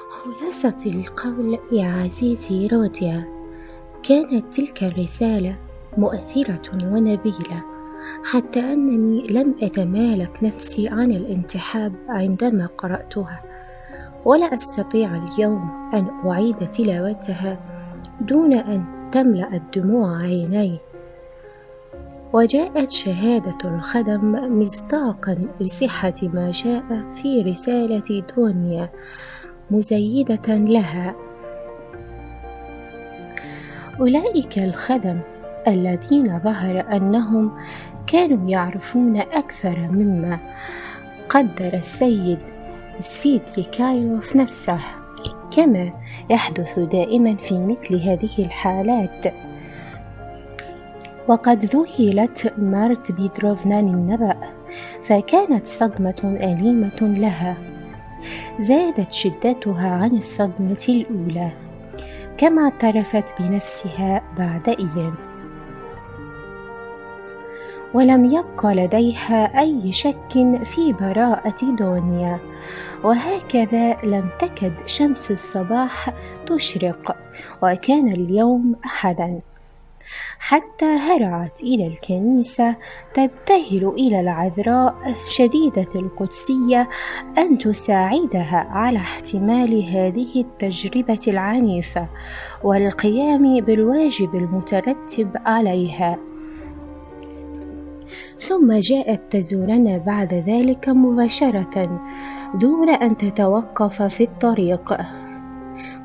خلاصة القول يا عزيزي روديا، كانت تلك الرسالة مؤثرة ونبيلة، حتى أنني لم أتمالك نفسي عن الانتحاب عندما قرأتها، ولا أستطيع اليوم أن أعيد تلاوتها دون أن تملأ الدموع عيني. وجاءت شهادة الخدم مصداقا لصحة ما جاء في رسالة دونيا مزيدة لها. أولئك الخدم الذين ظهر أنهم كانوا يعرفون أكثر مما قدر السيد سفيدريكايلوف نفسه، كما يحدث دائما في مثل هذه الحالات. وقد ذهلت مارت بيتروفنا للنبأ، فكانت صدمة أليمة لها، زادت شدتها عن الصدمة الأولى، كما اعترفت بنفسها بعدئذ، ولم يبق لديها أي شك في براءة دونيا. وهكذا لم تكد شمس الصباح تشرق، وكان اليوم أحدا، حتى هرعت إلى الكنيسة تبتهل إلى العذراء شديدة القدسية أن تساعدها على احتمال هذه التجربة العنيفة والقيام بالواجب المترتب عليها. ثم جاءت تزورنا بعد ذلك مباشرة دون أن تتوقف في الطريق،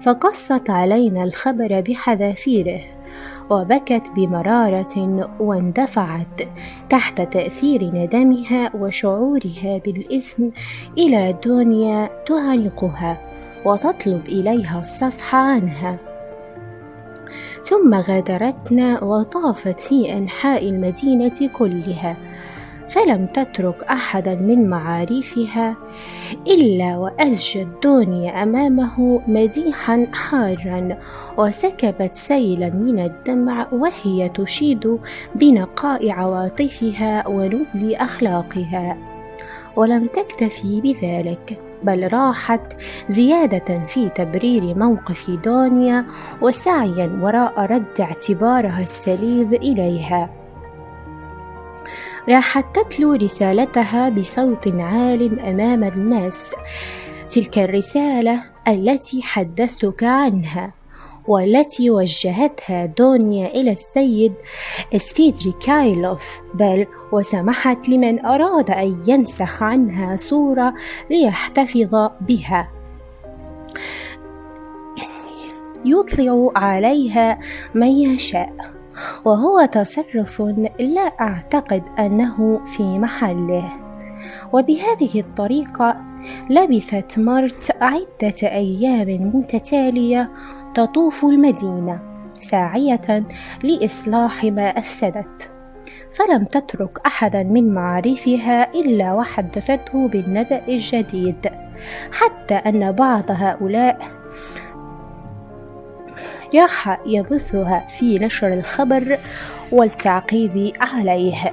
فقصت علينا الخبر بحذافيره، وبكت بمرارة واندفعت تحت تأثير ندمها وشعورها بالإثم إلى دونيا تعانقها وتطلب إليها الصفح عنها. ثم غادرتنا وطافت في أنحاء المدينة كلها، فلم تترك أحدا من معارفها إلا وأسجت دونيا أمامه مديحا حارا، وسكبت سيلا من الدمع وهي تشيد بنقاء عواطفها ونبل أخلاقها. ولم تكتفي بذلك، بل راحت زيادة في تبرير موقف دونيا وسعيا وراء رد اعتبارها السليم إليها. راحت تتلو رسالتها بصوت عال أمام الناس، تلك الرسالة التي حدثتك عنها، والتي وجهتها دونيا إلى السيد سفيدريكايلوف، بل وسمحت لمن أراد أن ينسخ عنها صورة ليحتفظ بها يطلع عليها من يشاء، وهو تصرف لا أعتقد أنه في محله. وبهذه الطريقة لبثت مارت عدة أيام متتالية تطوف المدينة ساعية لإصلاح ما أفسدت، فلم تترك أحدا من معارفها إلا وحدثته بالنبأ الجديد، حتى أن بعض هؤلاء راح يبثها في نشر الخبر والتعقيب عليه.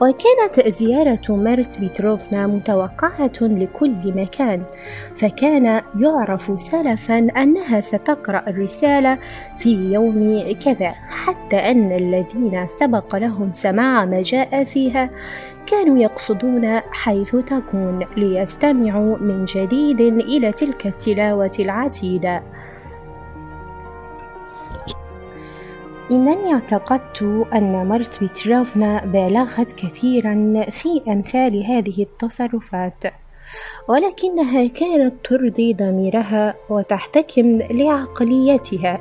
وكانت زيارة مارت بيتروفنا متوقعة لكل مكان، فكان يعرف سلفا أنها ستقرأ الرسالة في يوم كذا، حتى أن الذين سبق لهم سماع ما جاء فيها كانوا يقصدون حيث تكون ليستمعوا من جديد إلى تلك التلاوة العتيدة. إنني اعتقدت أن مارت بيتروفنا بالغت كثيرا في أمثال هذه التصرفات، ولكنها كانت ترضي ضميرها وتحتكم لعقليتها،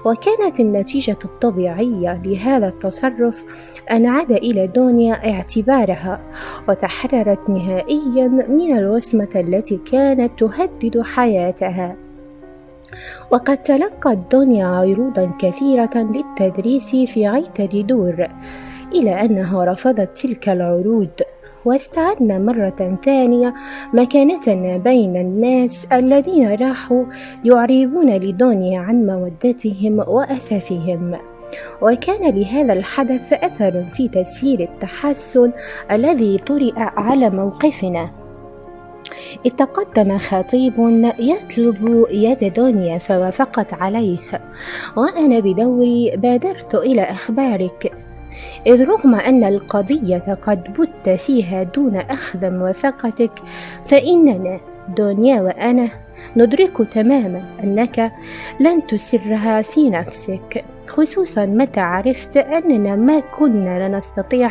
وكانت النتيجة الطبيعية لهذا التصرف أن عاد إلى دونيا اعتبارها، وتحررت نهائيا من الوسمة التي كانت تهدد حياتها. وقد تلقت دونيا عروضا كثيرة للتدريس في غيتر دور، إلى أنها رفضت تلك العروض، واستعدنا مرة ثانية مكانتنا بين الناس الذين راحوا يعربون لدونيا عن مودتهم وأسفهم. وكان لهذا الحدث أثر في تسهيل التحسن الذي طرأ على موقفنا. إذ تقدم خطيب يطلب يد دنيا فوافقت عليه، وأنا بدوري بادرت إلى إخبارك، إذ رغم أن القضية قد بت فيها دون أخذ موافقتك، فإننا دنيا وأنا ندرك تماما أنك لن تسرها في نفسك، خصوصا متى عرفت أننا ما كنا لنستطيع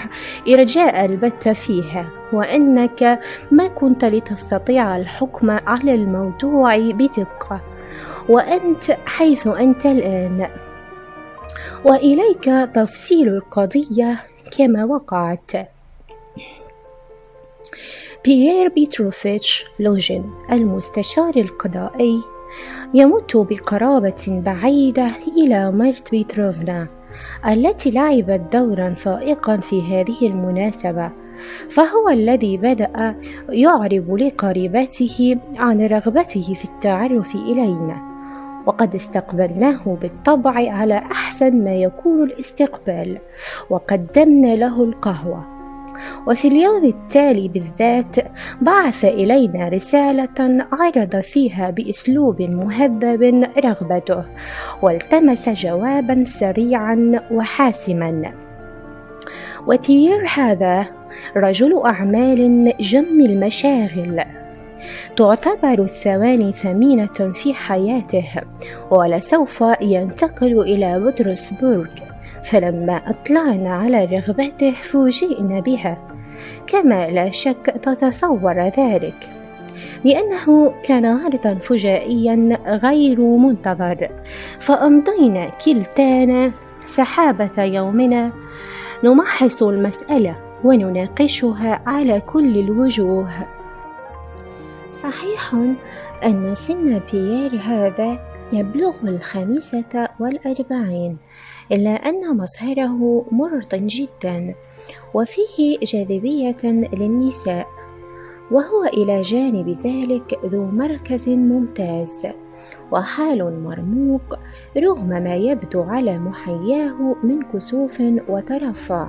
إرجاء البت فيها، وأنك ما كنت لتستطيع الحكم على الموضوع بدقة، وأنت حيث أنت الآن. وإليك تفصيل القضية كما وقعت. بيير بيتروفيتش لوجين المستشار القضائي يمت بقرابة بعيدة إلى مارت بيتروفنا التي لعبت دورا فائقا في هذه المناسبة، فهو الذي بدأ يعرب لقريبته عن رغبته في التعرف إلينا، وقد استقبلناه بالطبع على أحسن ما يكون الاستقبال، وقدمنا له القهوة. وفي اليوم التالي بالذات بعث إلينا رسالة عرض فيها بأسلوب مهذب رغبته، والتمس جوابا سريعا وحاسما. وبيير هذا رجل أعمال جم المشاغل، تعتبر الثواني ثمينة في حياته، ولسوف ينتقل إلى بطرسبورغ، فلما أطلعنا على رغبته فوجئنا بها، كما لا شك تتصور ذلك، لأنه كان عرضا فجائيا غير منتظر. فأمضينا كلتانا سحابة يومنا نمحص المسألة ونناقشها على كل الوجوه. صحيح أن سن بيير هذا يبلغ 45، إلا أن مظهره مرضٍ جدا وفيه جاذبية للنساء، وهو إلى جانب ذلك ذو مركز ممتاز وحال مرموق رغم ما يبدو على محياه من كسوف وترفع،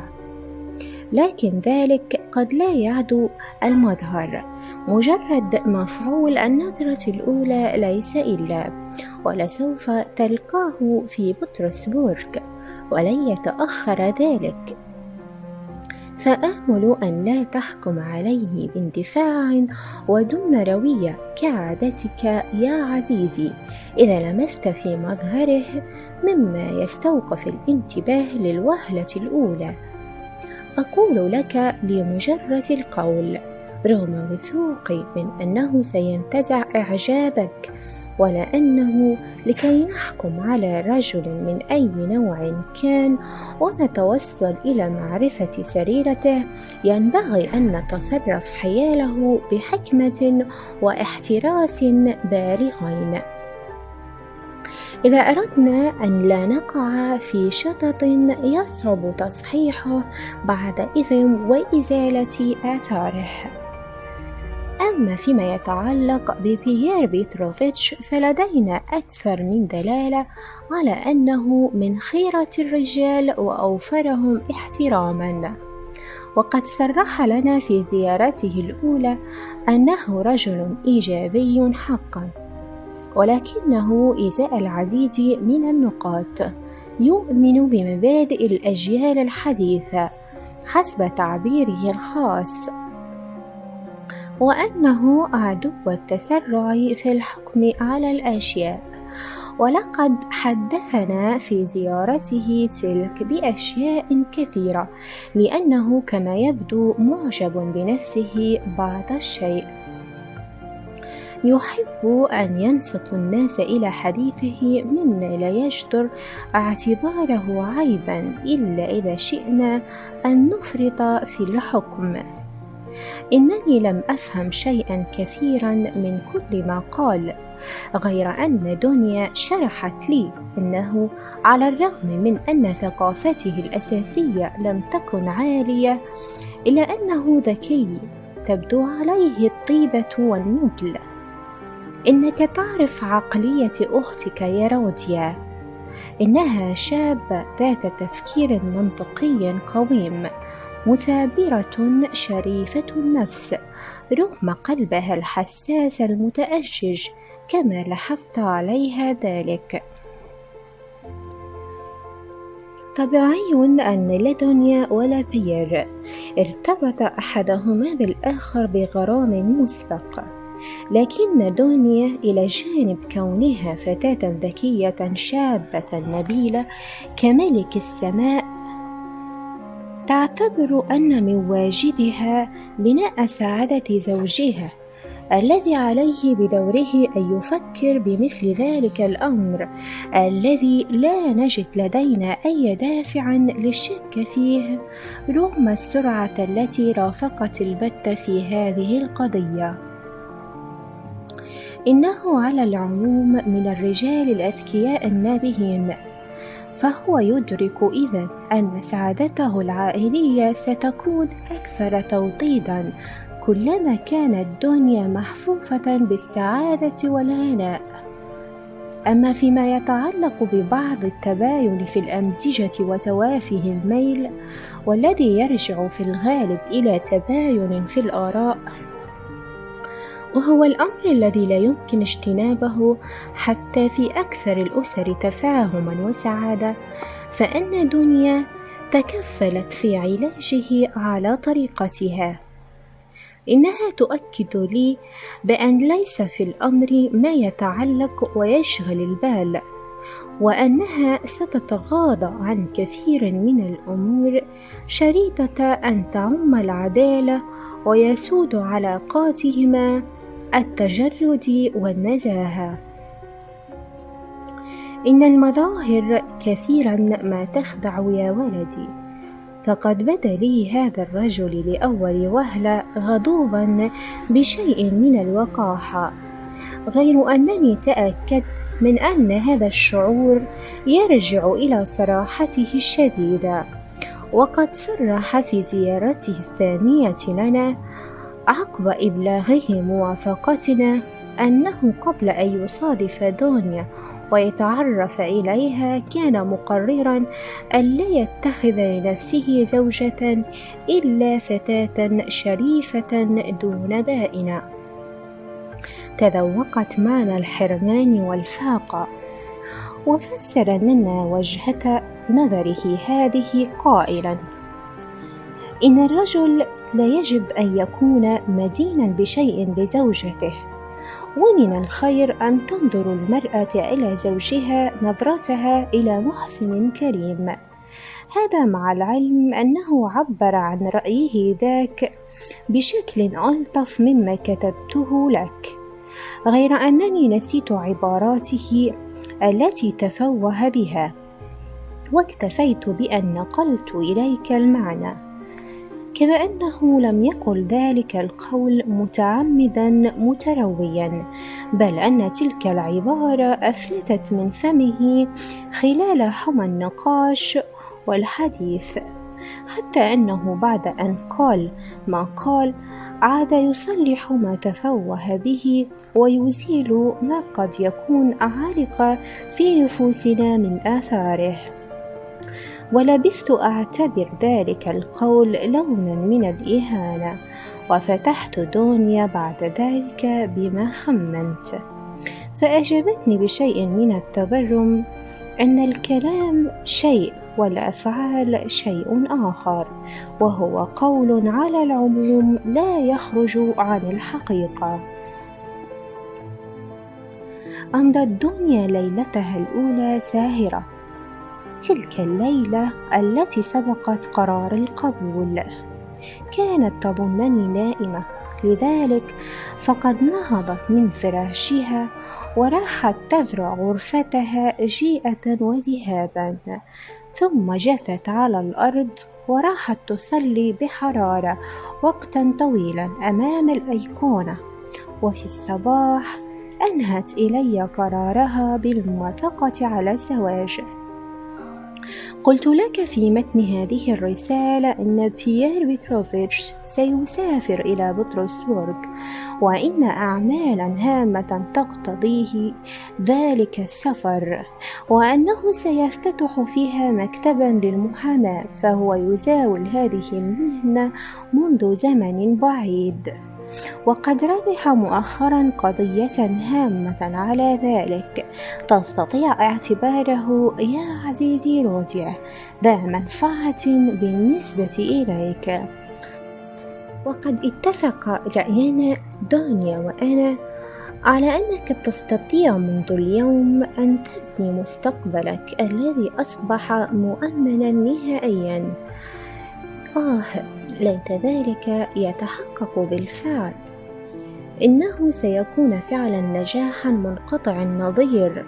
لكن ذلك قد لا يعدو المظهر، مجرد مفعول النظرة الأولى ليس إلا، ولسوف تلقاه في بطرسبورغ ولن يتأخر ذلك. فآمل أن لا تحكم عليه باندفاع ودون روية كعادتك يا عزيزي إذا لمست في مظهره مما يستوقف الانتباه للوهلة الأولى. أقول لك لمجرد القول، رغم وثوقي من أنه سينتزع إعجابك، ولأنه لكي نحكم على رجل من أي نوع كان ونتوصل إلى معرفة سريرته ينبغي أن نتصرف حياله بحكمة واحتراس بالغين. إذا أردنا أن لا نقع في شطط يصعب تصحيحه بعد إذن وإزالة آثاره. أما فيما يتعلق ببيير بيتروفيتش فلدينا أكثر من دلالة على أنه من خيرة الرجال وأوفرهم احتراما، وقد صرح لنا في زيارته الأولى أنه رجل إيجابي حقا، ولكنه إزاء العديد من النقاط يؤمن بمبادئ الأجيال الحديثة حسب تعبيره الخاص، وأنه عدو التسرع في الحكم على الأشياء. ولقد حدثنا في زيارته تلك بأشياء كثيرة، لأنه كما يبدو معجب بنفسه بعض الشيء، يحب أن ينصت الناس إلى حديثه مما لا يجدر اعتباره عيبا إلا إذا شئنا أن نفرط في الحكم. إنني لم أفهم شيئا كثيرا من كل ما قال، غير أن دنيا شرحت لي أنه على الرغم من أن ثقافته الأساسية لم تكن عالية، إلا أنه ذكي، تبدو عليه الطيبة والنبل. إنك تعرف عقلية أختك يا روديا، إنها شابة ذات تفكير منطقي قويم، مثابرة شريفة النفس رغم قلبها الحساس المتأجج، كما لاحظت عليها ذلك. طبيعي أن لا دنيا ولا بيير ارتبط أحدهما بالآخر بغرام مسبق، لكن دنيا إلى جانب كونها فتاة ذكية شابة نبيلة كملك السماء تعتبر أن من واجبها بناء سعادة زوجها، الذي عليه بدوره أن يفكر بمثل ذلك الأمر الذي لا نجد لدينا أي دافع للشك فيه رغم السرعة التي رافقت البت في هذه القضية. إنه على العموم من الرجال الأذكياء النابهين، فهو يدرك إذن أن سعادته العائلية ستكون أكثر توطيداً كلما كانت الدنيا محفوفة بالسعادة والهناء. أما فيما يتعلق ببعض التباين في الأمزجة وتوافه الميل، والذي يرجع في الغالب إلى تباين في الآراء، وهو الأمر الذي لا يمكن اجتنابه حتى في أكثر الأسر تفاهما وسعادة، فإن دنيا تكفلت في علاجه على طريقتها. إنها تؤكد لي بأن ليس في الأمر ما يتعلق ويشغل البال، وأنها ستتغاضى عن كثير من الأمور شريطة أن تعم العدالة ويسود علاقاتهما التجرد والنزاهة. إن المظاهر كثيرا ما تخدع يا ولدي، فقد بدا لي هذا الرجل لأول وهلة غضوبا بشيء من الوقاحة، غير أنني تأكدت من أن هذا الشعور يرجع إلى صراحته الشديدة، وقد صرح في زيارته الثانية لنا عقب إبلاغه موافقتنا أنه قبل أن يصادف دنيا ويتعرف إليها كان مقررا ألا يتخذ لنفسه زوجة إلا فتاة شريفة دون بائنة تذوقت معنى الحرمان والفاقة. وفسر لنا وجهة نظره هذه قائلا: إن الرجل لا يجب أن يكون مدينا بشيء لزوجته، ومن الخير أن تنظر المرأة إلى زوجها نظرتها إلى محسن كريم. هذا مع العلم أنه عبر عن رأيه ذاك بشكل ألطف مما كتبته لك، غير أنني نسيت عباراته التي تفوه بها، واكتفيت بأن نقلت إليك المعنى، كما أنه لم يقل ذلك القول متعمدا مترويا، بل أن تلك العبارة أفلتت من فمه خلال حمى النقاش والحديث، حتى أنه بعد أن قال ما قال عاد يصلح ما تفوه به ويزيل ما قد يكون عالق في نفوسنا من آثاره. ولبثت أعتبر ذلك القول لونا من الإهانة، وفتحت دنيا بعد ذلك بما خمنت، فأجابتني بشيء من التبرم أن الكلام شيء والأفعال شيء آخر، وهو قول على العموم لا يخرج عن الحقيقة. أمضت دنيا ليلتها الأولى ساهرة، تلك الليلة التي سبقت قرار القبول. كانت تظنني نائمة، لذلك فقد نهضت من فراشها وراحت تذرع غرفتها جيئة وذهابا، ثم جثت على الأرض وراحت تصلي بحرارة وقتا طويلا أمام الأيقونة. وفي الصباح أنهت إلي قرارها بالموافقة على الزواج. قلت لك في متن هذه الرسالة أن بيير بيتروفيتش سيسافر إلى بطرسبورغ، وإن أعمالا هامة تقتضيه ذلك السفر، وأنه سيفتتح فيها مكتبا للمحاماة، فهو يزاول هذه المهنة منذ زمن بعيد، وقد ربح مؤخرا قضية هامة على ذلك، تستطيع اعتباره يا عزيزي روديا ذا منفعة بالنسبة إليك. وقد اتفق رأينا دونيا وأنا على أنك تستطيع منذ اليوم أن تبني مستقبلك الذي أصبح مؤمنا نهائيا. ليت ذلك يتحقق بالفعل، إنه سيكون فعلا نجاحا منقطع النظير،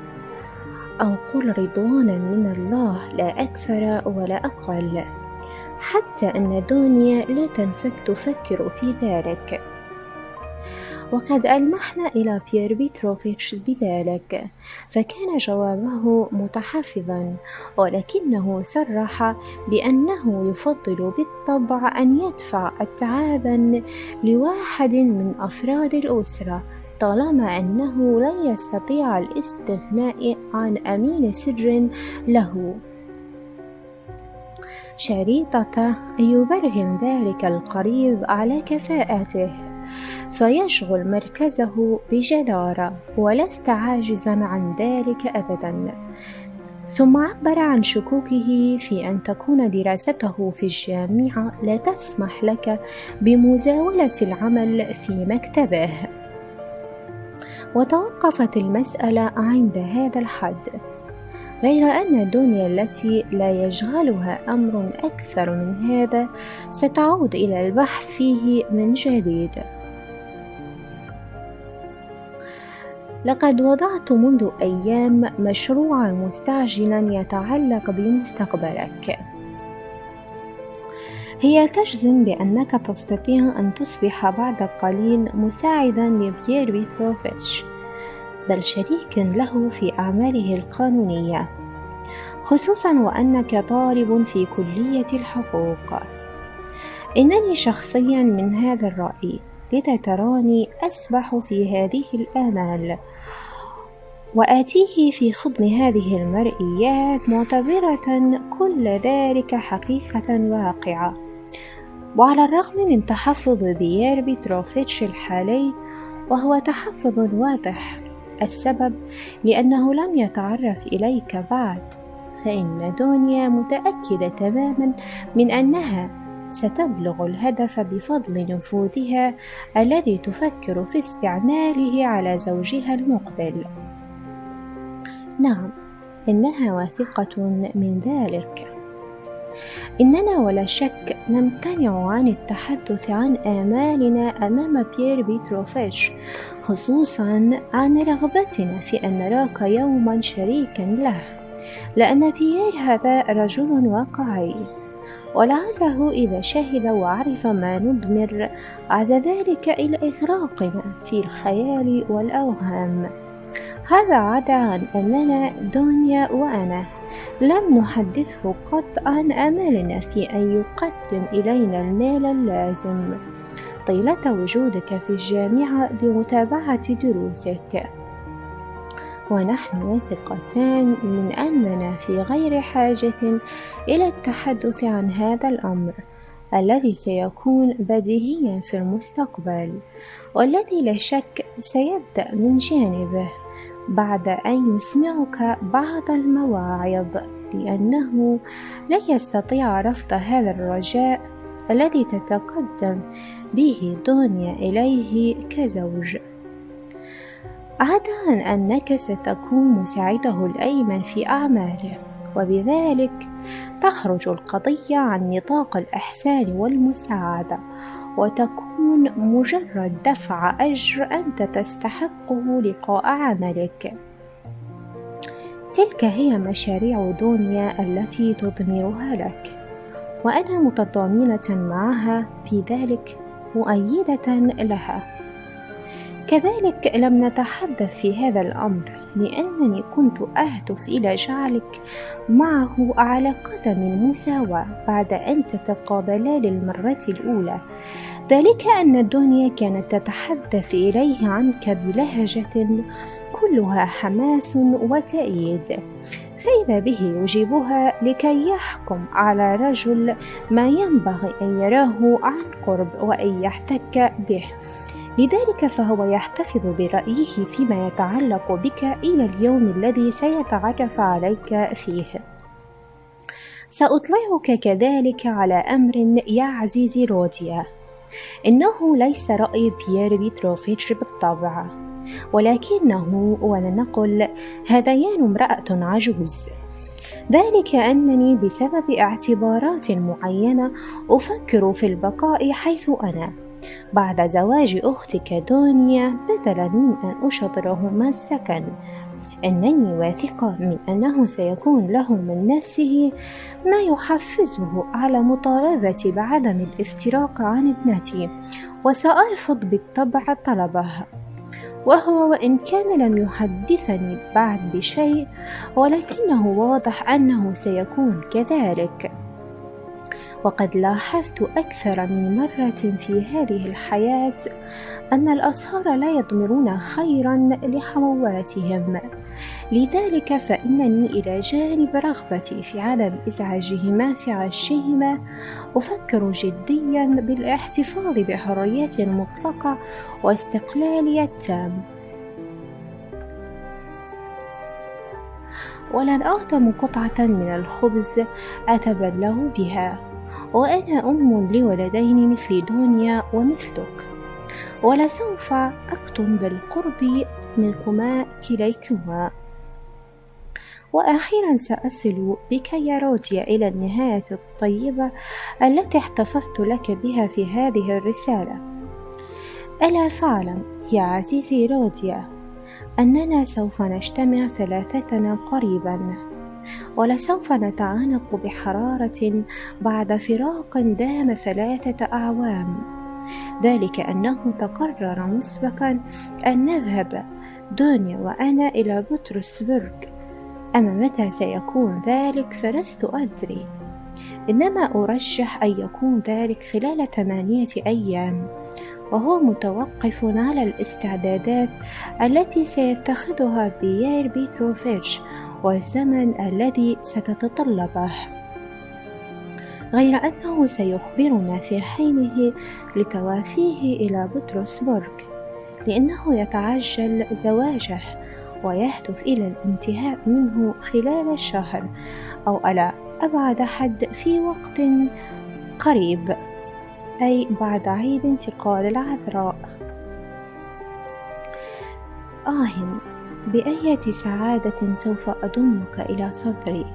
أو قل رضوانا من الله لا أكثر ولا أقل، حتى أن دونيا لا تنفك تفكر في ذلك. وقد ألمحنا إلى بيير بيتروفيتش بذلك، فكان جوابه متحفظا، ولكنه صرح بأنه يفضل بالطبع أن يدفع أتعابا لواحد من أفراد الأسرة، طالما أنه لن يستطيع الاستغناء عن أمين سر له، شريطة أن يبرهن ذلك القريب على كفاءته فيشغل مركزه بجدارة، ولست عاجزا عن ذلك أبدا. ثم عبر عن شكوكه في أن تكون دراسته في الجامعة لا تسمح لك بمزاولة العمل في مكتبه، وتوقفت المسألة عند هذا الحد، غير أن دونيا التي لا يشغلها أمر أكثر من هذا ستعود إلى البحث فيه من جديد. لقد وضعت منذ أيام مشروعا مستعجلا يتعلق بمستقبلك. هي تجزم بأنك تستطيع أن تصبح بعد قليل مساعدا لبيير بيتروفيتش، بل شريك له في أعماله القانونية، خصوصا وأنك طالب في كلية الحقوق. إنني شخصيا من هذا الرأي، لذا تراني أسبح في هذه الآمال وآتيه في خضم هذه المرئيات، معتبرة كل ذلك حقيقة واقعة. وعلى الرغم من تحفظ بيير بيتروفيتش الحالي، وهو تحفظ واضح، السبب لأنه لم يتعرف إليك بعد، فإن دونيا متأكدة تماما من أنها ستبلغ الهدف بفضل نفوذها الذي تفكر في استعماله على زوجها المقبل. نعم، إنها واثقة من ذلك. إننا ولا شك نمتنع عن التحدث عن آمالنا أمام بيير بيتروفيتش، خصوصا عن رغبتنا في أن نراك يوما شريكا له، لأن بيير هذا رجل واقعي، ولعله إذا شهد وعرف ما نضمر عاد ذلك إلى إغراقنا في الخيال والأوهام. هذا عدا عن أننا دونيا وأنا لم نحدثه قط عن أملنا في أن يقدم إلينا المال اللازم طيلة وجودك في الجامعة لمتابعة دروسك، ونحن واثقتان من أننا في غير حاجة إلى التحدث عن هذا الأمر الذي سيكون بديهيا في المستقبل، والذي لا شك سيبدأ من جانبه بعد أن يسمعك بعض المواعظ، لأنه لا يستطيع رفض هذا الرجاء الذي تتقدم به دونيا إليه كزوج، عدا عن أنك ستكون مساعده الأيمن في أعماله، وبذلك تخرج القضية عن نطاق الإحسان والمساعدة، وتكون مجرد دفع أجر أنت تستحقه لقاء عملك. تلك هي مشاريع دونيا التي تضمرها لك، وأنا متضامنة معها في ذلك، مؤيدة لها. كذلك لم نتحدث في هذا الأمر لأنني كنت أهدف إلى جعلك معه على قدم مساواة بعد أن تتقابلا للمرة الأولى، ذلك أن دنيا كانت تتحدث إليه عنك بلهجة كلها حماس وتأييد، فإذا به يجيبها لكي يحكم على رجل ما ينبغي أن يراه عن قرب وأن يحتك به. لذلك فهو يحتفظ برأيه فيما يتعلق بك إلى اليوم الذي سيتعرف عليك فيه. سأطلعك كذلك على أمر يا عزيزي روديا، إنه ليس رأي بيير بيتروفيتش بالطبع، ولكنه ولنقل هذيان امرأة عجوز، ذلك أنني بسبب اعتبارات معينة أفكر في البقاء حيث أنا بعد زواج أختك دونيا بدلا من أن أشطرهما السكن. أنني واثقة من أنه سيكون له من نفسه ما يحفزه على مطالبة بعدم الافتراق عن ابنتي، وسأرفض بالطبع طلبه، وهو وإن كان لم يحدثني بعد بشيء ولكنه واضح أنه سيكون كذلك. وقد لاحظت أكثر من مرة في هذه الحياة أن الأصهار لا يضمرون خيرا لحمواتهم، لذلك فإنني إلى جانب رغبتي في عدم إزعاجهما في عشهما أفكر جديا بالاحتفاظ بحرية مطلقة واستقلالية تام، ولن أهضم قطعة من الخبز أتبلغ بها، وأنا أم لولدين مثل دنيا ومثلك، ولسوف أكتم بالقرب منكما كليكما. وأخيرا سأصل بك يا روديا إلى النهاية الطيبة التي احتفظت لك بها في هذه الرسالة. ألا فاعلم يا عزيزي روديا أننا سوف نجتمع ثلاثتنا قريبا، ولسوف نتعانق بحرارة بعد فراق دام 3 أعوام، ذلك أنه تقرر مسبقا أن نذهب دنيا وأنا إلى بطرسبرغ. أما متى سيكون ذلك فلست أدري، إنما أرجح أن يكون ذلك خلال 8 أيام، وهو متوقف على الاستعدادات التي سيتخذها بيير بيتروفيتش والزمن الذي ستتطلبه، غير أنه سيخبرنا في حينه لتوافيه إلى بطرسبرغ، لأنه يتعجل زواجه ويهدف إلى الانتهاء منه خلال الشهر أو على أبعد حد في وقت قريب، أي بعد عيد انتقال العذراء. بأية سعادة سوف أضمك إلى صدري.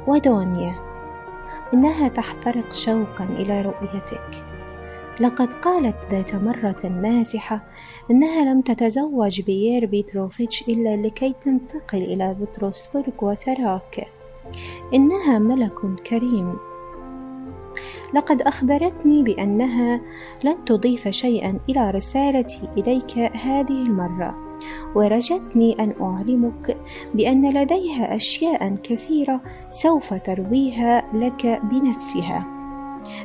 ودونيا إنها تحترق شوقا إلى رؤيتك. لقد قالت ذات مرة مازحة إنها لم تتزوج بيير بيتروفيتش إلا لكي تنتقل إلى بطرسبرغ وتراك. إنها ملك كريم. لقد أخبرتني بأنها لن تضيف شيئا إلى رسالتي إليك هذه المرة، ورجتني أن أعلمك بأن لديها أشياء كثيرة سوف ترويها لك بنفسها،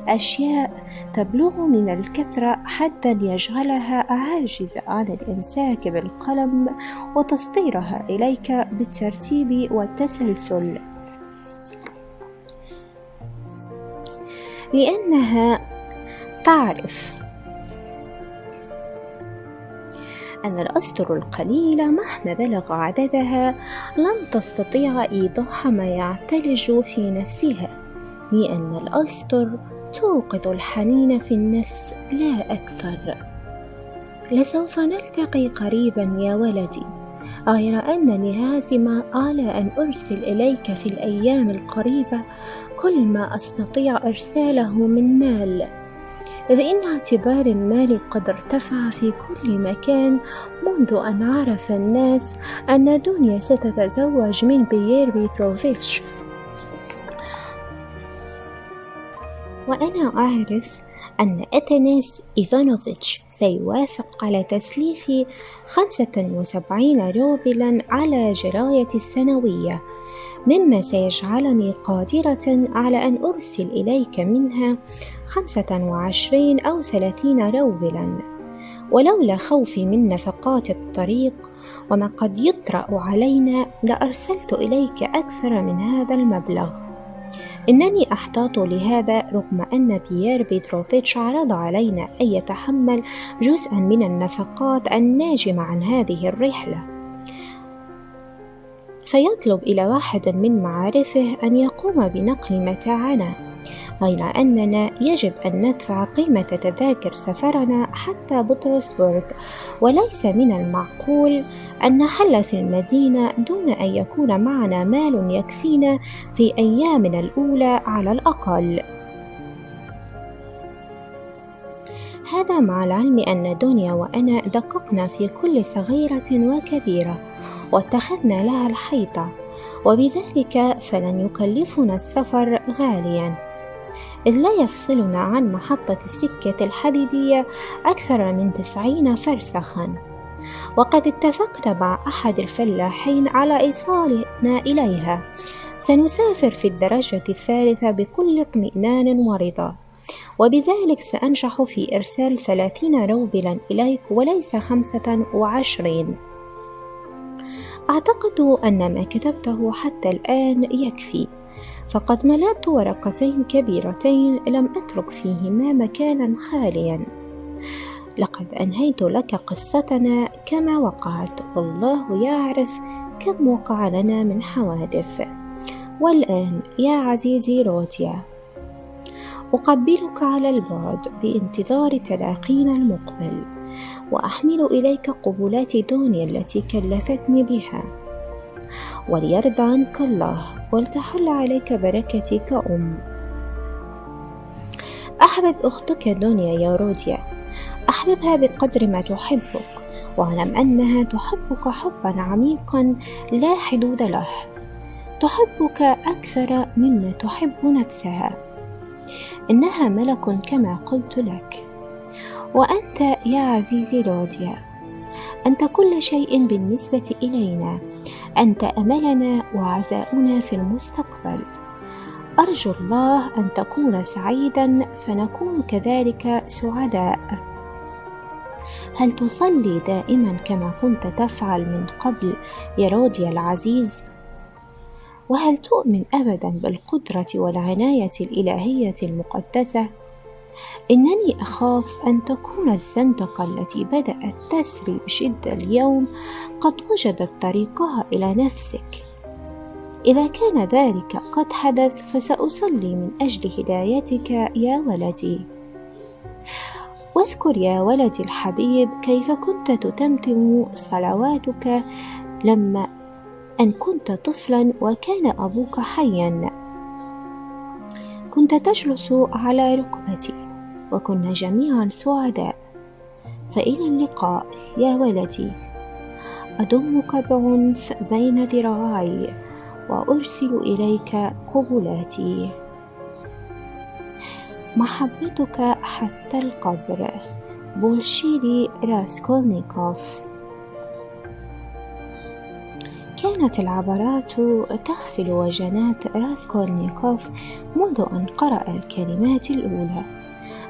أشياء تبلغ من الكثرة حتى يجعلها عاجزة عن الإمساك بالقلم وتصديرها إليك بالترتيب والتسلسل، لأنها تعرف أن الأسطر القليلة مهما بلغ عددها لن تستطيع إيضاح ما يعتلج في نفسها، لأن الأسطر توقظ الحنين في النفس لا أكثر. لسوف نلتقي قريبا يا ولدي، غير أنني عازمة على أن أرسل إليك في الأيام القريبة كل ما أستطيع إرساله من مال، إذ إن اعتبار المال قد ارتفع في كل مكان منذ أن عرف الناس أن دنيا ستتزوج من بيير بيتروفيتش. وأنا أعرف أن أتناس إيفانوفيتش سيوافق على تسليف 75 روبلا على جراية السنوية، مما سيجعلني قادرة على أن أرسل إليك منها 25 أو 30 روبلا، ولولا خوفي من نفقات الطريق وما قد يطرأ علينا لأرسلت إليك أكثر من هذا المبلغ. إنني أحتاط لهذا رغم أن بيير بيتروفيتش عرض علينا أن يتحمل جزءا من النفقات الناجمة عن هذه الرحلة، فيطلب إلى واحد من معارفه أن يقوم بنقل متاعنا، غير أننا يجب أن ندفع قيمة تذاكر سفرنا حتى بطرسبورغ، وليس من المعقول أن نحل في المدينة دون أن يكون معنا مال يكفينا في أيامنا الأولى على الأقل. هذا مع العلم أن دنيا وأنا دققنا في كل صغيرة وكبيرة واتخذنا لها الحيطة، وبذلك فلن يكلفنا السفر غاليا، إذ لا يفصلنا عن محطة السكة الحديدية أكثر من 90 فرسخا، وقد اتفقنا مع أحد الفلاحين على إيصالنا إليها. سنسافر في الدرجة الثالثة بكل اطمئنان ورضا، وبذلك سأنجح في إرسال 30 روبلا إليك وليس 25. أعتقد أن ما كتبته حتى الآن يكفي، فقد ملأت ورقتين كبيرتين لم أترك فيهما مكانا خاليا. لقد أنهيت لك قصتنا كما وقعت، والله يعرف كم وقع لنا من حوادث. والآن يا عزيزي روديا، أقبلك على البعد بانتظار تلاقينا المقبل، وأحمل إليك قبلات دنيا التي كلفتني بها، وليرضى عنك الله ولتحل عليك بركتي كأم. أحبب أختك دنيا يا روديا، أحببها بقدر ما تحبك، واعلم أنها تحبك حبا عميقا لا حدود له، تحبك أكثر مما تحب نفسها. إنها ملك كما قلت لك. وأنت يا عزيزي روديا، أنت كل شيء بالنسبة إلينا، أنت أملنا وعزاؤنا في المستقبل. أرجو الله أن تكون سعيدا فنكون كذلك سعداء. هل تصلي دائما كما كنت تفعل من قبل يا روديا العزيز؟ وهل تؤمن أبدا بالقدرة والعناية الإلهية المقدسة؟ إنني أخاف أن تكون الزندقة التي بدأت تسري بشدة اليوم قد وجدت طريقها إلى نفسك. إذا كان ذلك قد حدث فسأصلي من أجل هدايتك يا ولدي. واذكر يا ولدي الحبيب كيف كنت تتمتم صلواتك لما أن كنت طفلا وكان أبوك حيا. كنت تجلس على ركبتي وكنا جميعا سعداء. فإلى اللقاء يا ولدي. أضمك بعنف بين ذراعي وأرسل إليك قبلاتي. محبتك حتى القبر. بولشيري راسكولنيكوف. كانت العبرات تغسل وجنات راسكولنيكوف منذ أن قرأ الكلمات الأولى،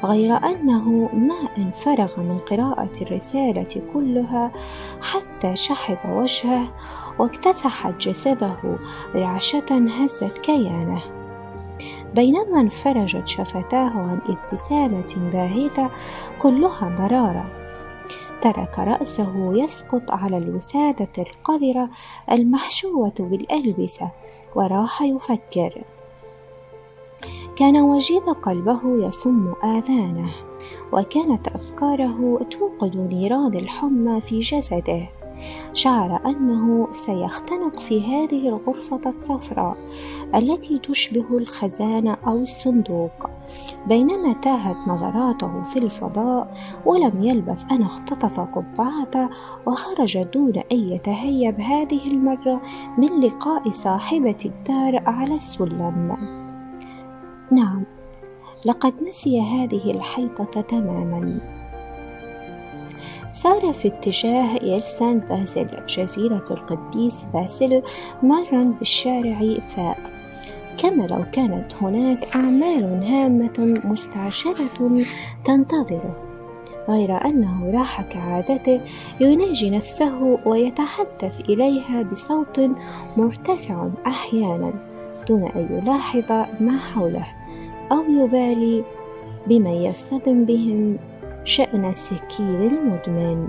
غير أنه ما أن فرغ من قراءة الرسالة كلها حتى شحب وجهه واكتسحت جسده رعشة هزت كيانه، بينما انفرجت شفتاه عن ابتسامة باهتة كلها مرارة. ترك رأسه يسقط على الوسادة القذرة المحشوة بالألبسة وراح يفكر. كان وجيب قلبه يصم آذانه، وكانت أفكاره توقد نيران الحمى في جسده. شعر أنه سيختنق في هذه الغرفة الصفراء التي تشبه الخزانة أو الصندوق، بينما تاهت نظراته في الفضاء ولم يلبث أن اختطف قبعته وخرج دون أن يتهيب هذه المرة من لقاء صاحبة الدار على السلم. نعم، لقد نسي هذه الحيطة تماماً. سار في اتجاه إيل بازل، جزيرة القديس باسل، مرًا بالشارع فاء، كما لو كانت هناك أعمال هامة مستعجلة تنتظره، غير أنه راح كعادته يناجي نفسه ويتحدث إليها بصوت مرتفع أحيانًا دون أن يلاحظ ما حوله أو يبالي بمن يصطدم بهم شأن السكين المدمن.